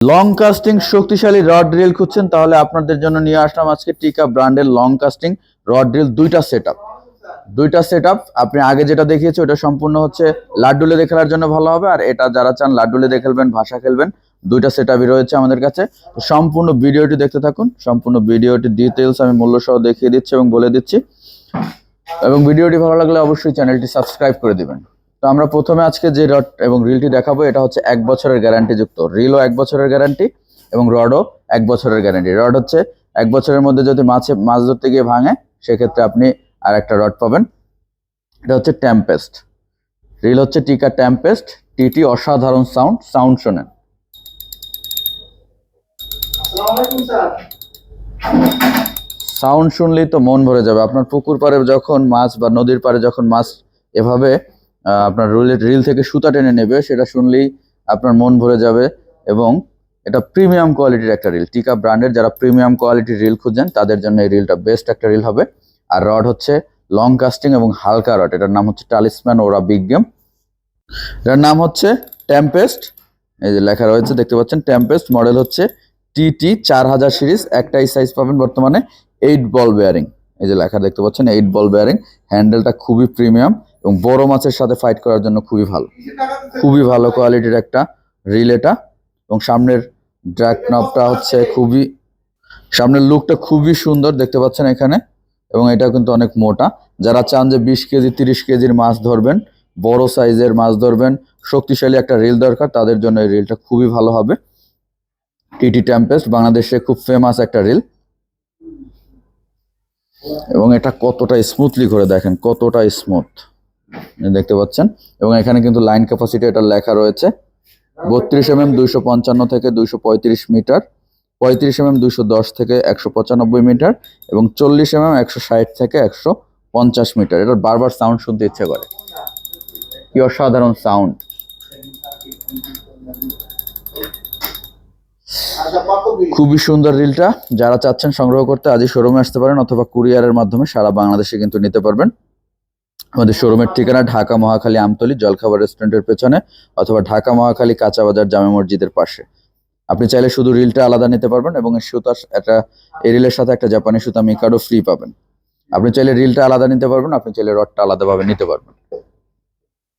Long casting শক্তিশালী rod drill খুঁজছেন তাহলে আপনাদের জন্য নিয়ে আসলাম আজকে টিকা ব্র্যান্ডের লং কাস্টিং রড ড্রিল দুইটা সেটআপ আপনি আগে যেটা দেখিয়েছি ওটা সম্পূর্ণ হচ্ছে লাড্ডুলে দিয়ে খেলার জন্য ভালো হবে, আর এটা যারা চান লাড্ডুলে দিয়ে খেলবেন, ভাষা খেলবেন, দুইটা সেটআপই রয়েছে আমাদের কাছে। তো সম্পূর্ণ ভিডিওটি দেখতে থাকুন। সম্পূর্ণ ভিডিওটি ডিটেইলস আমি মূল্য সহ দেখিয়ে দিচ্ছি এবং বলে দিচ্ছি, এবং ভিডিওটি ভালো লাগলে অবশ্যই চ্যানেলটি সাবস্ক্রাইব করে দিবেন। তো আমরা প্রথমে আজকে যে রড এবং রিলটি দেখাবো এটা হচ্ছে 1 বছরের গ্যারান্টি যুক্ত। রিলও 1 বছরের গ্যারান্টি এবং রডও 1 বছরের গ্যারান্টি। রড হচ্ছে 1 বছরের মধ্যে যদি মাছ ধরতে গিয়ে ভাঙে সেক্ষেত্রে আপনি আর একটা রড পাবেন। এটা হচ্ছে টেম্পেস্ট। রিল হচ্ছে টিকা টেম্পেস্ট টিটি। অসাধারণ সাউন্ড শোনেন। সাউন্ড শুনলেই তো মন ভরে যাবে। আপনার পুকুর পাড়ে যখন মাছ বা নদীর পাড়ে যখন মাছ এভাবে আপনার রিল থেকে সুতা টেনে নেবে, সেটা শুনলেই আপনার মন ভরে যাবে। এবং এটা প্রিমিয়াম কোয়ালিটির একটা রিল। টিকা ব্র্যান্ডের যারা প্রিমিয়াম কোয়ালিটির রিল খুঁজছেন তাদের জন্য এই রিলটা বেস্ট একটা রিল হবে। আর রড হচ্ছে লং কাস্টিং এবং হালকা রড। এটার নাম হচ্ছে টালিসম্যান ওরা বিগ গেম। এটার নাম হচ্ছে টেম্পেস্ট। এই যে লেখা রয়েছে দেখতে পাচ্ছেন, টেম্পেস্ট। মডেল হচ্ছে টিটি 4000 সিরিজ। একটাই সাইজ পাবেন বর্তমানে, 8 বল বেয়ারিং। এই যে লেখা দেখতে পাচ্ছেন 8 বল বেয়ারিং। হ্যান্ডেলটা খুবই প্রিমিয়াম এবং বড় মাছের সাথে ফাইট করার জন্য খুবই ভালো কোয়ালিটির একটা রিল এটা। এবং সামনের ড্র্যাগ নবটা হচ্ছে সামনের লুকটা খুবই সুন্দর দেখতে পাচ্ছেন এখানে। এবং এটা কিন্তু অনেক মোটা। যারা চান যে 20 কেজি 30 কেজির মাছ ধরবেন, বড় সাইজের মাছ ধরবেন, শক্তিশালী একটা রিল দরকার, তাদের জন্য এই রিলটা খুবই ভালো হবে। টিটি টেম্পেস্ট বাংলাদেশে খুব ফেমাস একটা রিল। এবং এটা কতটা স্মুথলি করে দেখেন, কতটা স্মুথ দেখতে পাচ্ছেন। এবং এখানে কিন্তু লাইন ক্যাপাসিটি এটা লেখা রয়েছে 32 mm 255 থেকে 235 মিটার, 35 mm 210 থেকে 195 মিটার এবং 40 mm 160 থেকে 150 মিটার। এটার বারবার সাউন্ড শুনতে ইচ্ছে করে, কি অসাধারণ সাউন্ড। খুবই সুন্দর রিলটা। যারা চাচ্ছেন সংগ্রহ করতে আজই শোরুমে আসতে পারেন, অথবা কুরিয়ারের মাধ্যমে সারা বাংলাদেশে কিন্তু নিতে পারবেন। আমাদের শোরুমের ঠিকানা ঢাকা মহাখালী আমতলী জলখাবার রেস্টুরেন্টের পেছনে, অথবা ঢাকা মহাখালী কাঁচা বাজার জামে মসজিদের পাশে। আপনি চাইলে শুধু রিলটা আলাদা নিতে পারবেন এবং এই রিলের সাথে একটা জাপানি সুতা মিকাডো ফ্রি পাবেন। আপনি চাইলে রিলটা আলাদা নিতে পারবেন, আপনি চাইলে রডটা আলাদাভাবে নিতে পারবেন।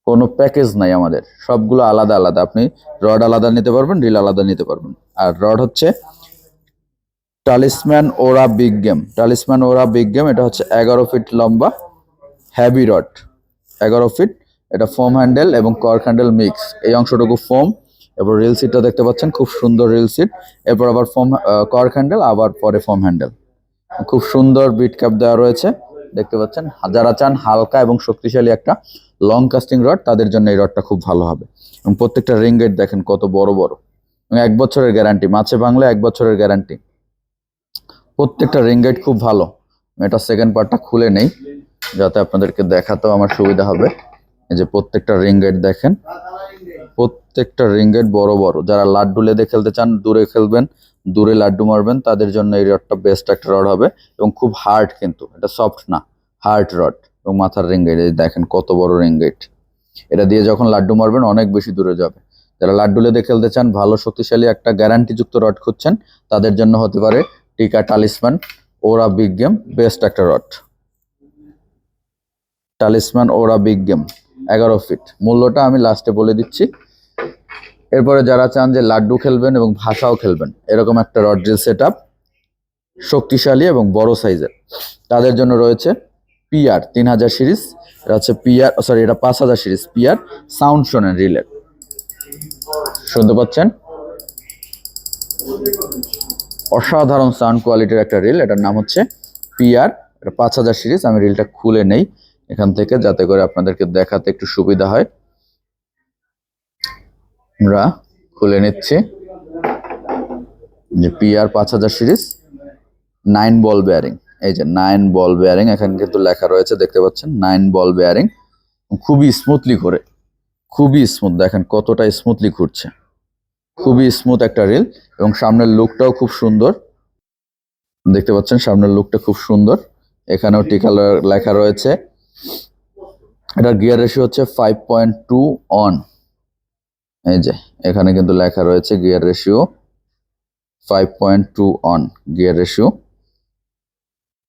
কোনো প্যাকেজ নাই আমাদের, সবগুলো আলাদা আলাদা। আপনি রড আলাদা নিতে পারবেন, রিল আলাদা নিতে পারবেন। আর রড হচ্ছে টালিসম্যান ওরা বিগ গেম। টালিসম্যান ওরা বিগ গেম এটা হচ্ছে 11 ফিট লম্বা হ্যাভি রড, 11 ফিট। এটা ফোম হ্যান্ডেল এবং কর্ক হ্যান্ডেল মিক্স। এই অংশটুকু ফোম। এরপর রিল সিটটা দেখতে পাচ্ছেন, খুব সুন্দর রিল সিট। এরপর আবার কর্ক হ্যান্ডেল, আবার পরে ফোম হ্যান্ডেল। খুব সুন্দর বিট ক্যাপ দেওয়া রয়েছে দেখতে পাচ্ছেন। যারা চান হালকা এবং শক্তিশালী একটা লং কাস্টিং রড, তাদের জন্য এই রডটা খুব ভালো হবে। এবং প্রত্যেকটা রিং গেট দেখেন কত বড় বড়, এবং 1 বছরের গ্যারান্টি। মাছে ভাঙলে 1 বছরের গ্যারান্টি। প্রত্যেকটা রিং গেট খুব ভালো। এটা সেকেন্ড পার্টটা খুলে নেই যাতে আপনাদেরকে দেখাতেও আমার সুবিধা হবে। এই যে প্রত্যেকটা রিং গেট দেখেন, প্রত্যেকটা রিং গেট বড় বড়। যারা লাড্ডু লেদে খেলতে চান, দূরে খেলবেন, দূরে লাড্ডু মারবেন, তাদের জন্য এই রডটা বেস্ট একটা রড হবে। এবং খুব হার্ড, কিন্তু এটা সফট না, হার্ড রড। এবং মাথার রিং গেট দেখেন কত বড় রিং গেট। এটা দিয়ে যখন লাড্ডু মারবেন অনেক বেশি দূরে যাবে। যারা লাড্ডু লেদে খেলতে চান, ভালো শক্তিশালী একটা গ্যারান্টিযুক্ত রড খুঁজছেন, তাদের জন্য হতে পারে টিকা টালিসম্যান ওরা বিগ গেম বেস্ট একটা রড। টালিসম্যান ওরা বিগ গেম 11 ফিট। মূল্যটা আমি লাস্টে বলে দিচ্ছি। এরপরে যারা চান যে লাড্ডু খেলবেন এবং ভাষাও খেলবেন, এরকম একটা রড ড্রিল সেট আপ শক্তিশালী এবং বড় সাইজের, তাদের জন্য রয়েছে পিআর 3000 সিরিজ। এটা হচ্ছে পিআর, সরি এটা 5000 সিরিজ পিআর। সাউন্ড শোনেন রিলের, শুনতে পাচ্ছেন অসাধারণ সাউন্ড কোয়ালিটির একটা রিল। এটার নাম হচ্ছে পিআর। এটা 5000 সিরিজ। আমি রিলটা খুলে নেই এখান থেকে যাতে করে আপনাদেরকে দেখাতে একটু সুবিধা হয়। আমরা খুলে নিচ্ছি যে পিআর 5000 সিরিজ 9 বল বেয়ারিং। এই যে 9 বল বেয়ারিং এখানে কিন্তু লেখা রয়েছে দেখতে পাচ্ছেন, 9 বল বেয়ারিং। খুবই স্মুথলি করে, খুবই স্মুথ। দেখেন কতটা স্মুথলি ঘুরছে, খুবই স্মুথ একটা রিল। এবং সামনের লুকটাও খুব সুন্দর দেখতে পাচ্ছেন, সামনের লুকটা খুব সুন্দর। এখানেও টিকা লেখা রয়েছে। এটার গিয়ার রেশিও হচ্ছে 5.2 অন। এই যে এখানে কিন্তু লেখা রয়েছে gear ratio 5.2 on gear ratio.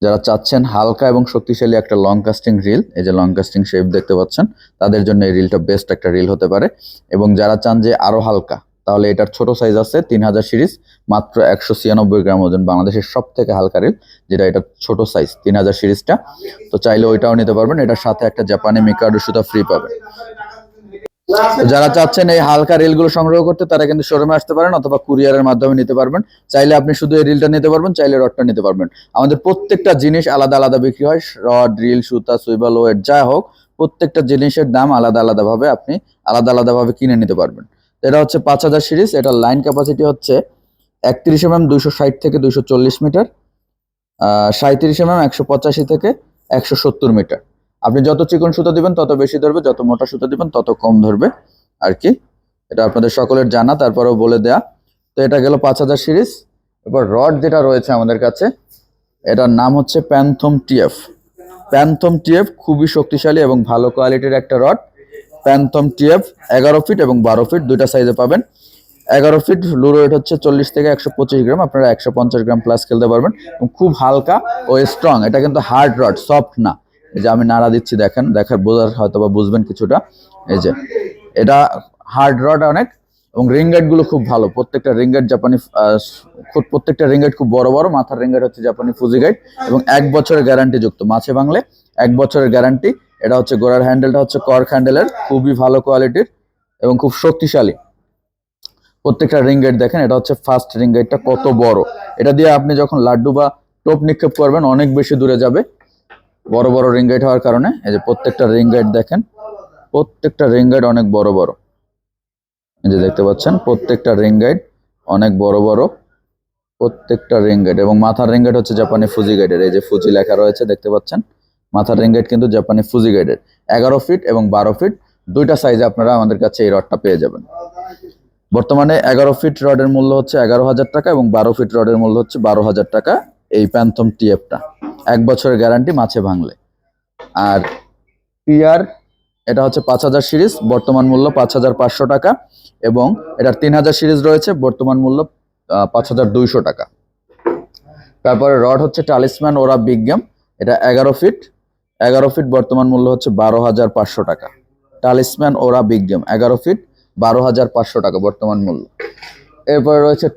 যারা চাচ্ছেন হালকা এবং শক্তিশালী একটা লং কাস্টিং রিল, এই যে লং কাস্টিং শেপ দেখতে পাচ্ছেন, তাদের জন্য এই রিলটা বেস্ট একটা রিল হতে পারে। এবং যারা চান যে আরো হালকা, তাহলে এটার ছোট সাইজ আছে 3000 সিরিজ, মাত্র 196 গ্রাম ওজন, বাংলাদেশের সব থেকে হালকা রিল, যেটা এটা ছোট সাইজ 3000 সিরিজটা। তো চাইলে ওইটাও নিতে পারবেন, এটার সাথে একটা জাপানি মিকাডো সুতা ফ্রি পাবেন। যারা চাচ্ছেন এই হালকা রিলগুলো সংগ্রহ করতে, তারা কিন্তু শোরুমে আসতে পারেন অথবা কুরিয়ারের মাধ্যমে নিতে পারবেন। চাইলে আপনি শুধু এই রিলটা নিতে পারবেন, চাইলে রডটা নিতে পারবেন। আমাদের প্রত্যেকটা জিনিস আলাদা আলাদা বিক্রি হয়, রড, রিল, সুতা, সুইভাল, ওয়েট যা হোক, প্রত্যেকটা জিনিসের দাম আলাদা আলাদা ভাবে আপনি আলাদা ভাবে কিনে নিতে পারবেন। এটা হচ্ছে 5000 সিরিজ, এটা লাইন ক্যাপাসিটি হচ্ছে 31 mm 260 থেকে 240 মিটার, 37 mm 185 থেকে 170 মিটার। আপনি যত চিকন সুতা দিবেন তত বেশি ধরবে, যত মোটা সুতা দিবেন তত কম ধরবে আর কি। এটা আপনাদের সকলের জানা, তারপরেও বলে দেয়া। তো এটা গেল 5000 সিরিজ। এবার রড যেটা রয়েছে আমাদের কাছে, এটার নাম হচ্ছে প্যান্থম টিএফ। প্যান্থম টিএফ খুবই শক্তিশালী এবং ভালো কোয়ালিটির একটা রড। প্যান্থম টিএফ 11 ফিট এবং 12 ফিট দুইটা সাইজে পাবেন। 11 ফিট লুর ওয়েট হচ্ছে 40 থেকে 125 গ্রাম, আপনারা 150 গ্রাম প্লাস খেলতে পারবেন। এবং খুব হালকা ও স্ট্রং, এটা কিন্তু হার্ড রড, সফট না। এই যে আমি নাড়া দিচ্ছি, দেখেন, বোঝার হয়তো বা বুঝবেন কিছুটা। এই যে এটা হার্ড রড অনেক, এবং রিংগেট গুলো খুব ভালো। প্রত্যেকটা রিংগেট জাপানি, প্রত্যেকটা রিংগেট খুব বড় বড়। মাথার রিংগেট হচ্ছে জাপানি ফুজি গাইড এবং 1 বছরের গ্যারান্টি যুক্ত, মাছে বাংলে 1 বছরের গ্যারান্টি। এটা হচ্ছে গোড়ার হ্যান্ডেলটা হচ্ছে কর্ক হ্যান্ডেলের, খুবই ভালো কোয়ালিটির এবং খুব শক্তিশালী। প্রত্যেকটা রিংগেট দেখেন, এটা হচ্ছে ফার্স্ট রিংগেটটা কত বড়। এটা দিয়ে আপনি যখন লাড্ডু বা টোপ নিক্ষেপ করবেন অনেক বেশি দূরে যাবে, বড় বড় রিংগেট হওয়ার কারণে। এই যে প্রত্যেকটা রিংগেট দেখেন, প্রত্যেকটা রিংগেট অনেক বড় বড়। এই যে দেখতে পাচ্ছেন, প্রত্যেকটা রিংগেট অনেক বড় বড়, প্রত্যেকটা রিংগেট। এবং মাথার রিংগেট হচ্ছে জাপানি ফুজি গাইডের, এই যে ফুজি লেখা রয়েছে দেখতে পাচ্ছেন। মাথার রিংগেট কিন্তু জাপানি ফুজি গাইডের। 11 ফিট এবং 12 ফিট দুইটা সাইজে আপনারা আমাদের কাছে এই রডটা পেয়ে যাবেন। বর্তমানে 11 ফিট রডের মূল্য হচ্ছে 11,000 টাকা এবং 12 ফিট রডের মূল্য হচ্ছে 12,000 টাকা। এই প্যান্থম টিএফটা 1 বছরের গ্যারান্টি মাছে ভাঙলে। আর পিআর এটা হচ্ছে 5000 সিরিজ, বর্তমান মূল্য 5500 টাকা। এবং এটার 3000 সিরিজ রয়েছে, বর্তমান মূল্য 5200 টাকা। তারপরে রড হচ্ছে টালিসম্যান ওরা বিগ গেম, এটা 11 ফিট, 11 ফিট বর্তমান মূল্য হচ্ছে 12500 টাকা। টালিসম্যান ওরা বিগ গেম 11 ফিট, 12500 টাকা বর্তমান মূল্য। এরপরে রয়েছে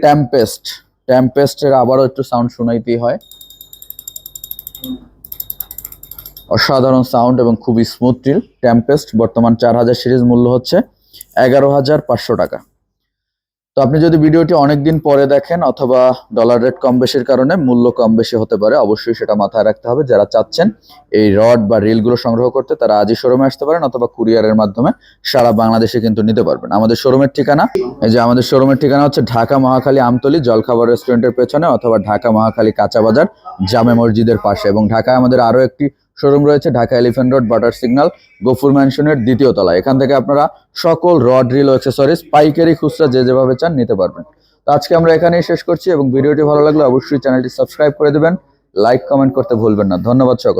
টেম্পেস্ট। টেম্পেস্টের আবারও একটু সাউন্ড শোনাইতেই হয়, অসাধারণ সাউন্ড এবং খুবই স্মুথ রিল। টেম্পেস্ট বর্তমান 4000 সিরিজ, মূল্য হচ্ছে 11500 টাকা। তো আপনি যদি ভিডিওটি অনেকদিন পরে দেখেন অথবা ডলার রেট কম বেশির কারণে মূল্য কম বেশি হতে পারে, অবশ্যই সেটা মাথায় রাখতে হবে। যারা চাচ্ছেন এই রড বা রিলগুলো সংগ্রহ করতে, তারা আজই শোরুমে আসতে পারেন অথবা কুরিয়ারের মাধ্যমে সারা বাংলাদেশে কিন্তু নিতে পারবেন। আমাদের শোরুমের ঠিকানা, এই যে আমাদের শোরুমের ঠিকানা হচ্ছে ঢাকা মহাখালী আমতলী জলখাবার রেস্টুরেন্টের পেছনে, অথবা ঢাকা মহাখালী কাঁচা বাজার জামে মসজিদের পাশে। এবং ঢাকায় আমাদের আরো একটি শোরুম রয়েছে, ঢাকা এলিফ্যান্ট রোড বাটার সিগন্যাল গফুর ম্যানশনের 2য় তলায়। এখান থেকে আপনারা সকল রড, রিল ও অ্যাক্সেসরিজ পাইকারি, খুচরা যে যেভাবে চান নিতে পারবেন। তো আজকে আমরা এখানেই শেষ করছি, এবং ভিডিওটি ভালো লাগলে অবশ্যই চ্যানেলটি সাবস্ক্রাইব করে দেবেন, লাইক কমেন্ট করতে ভুলবেন না। ধন্যবাদ সকল।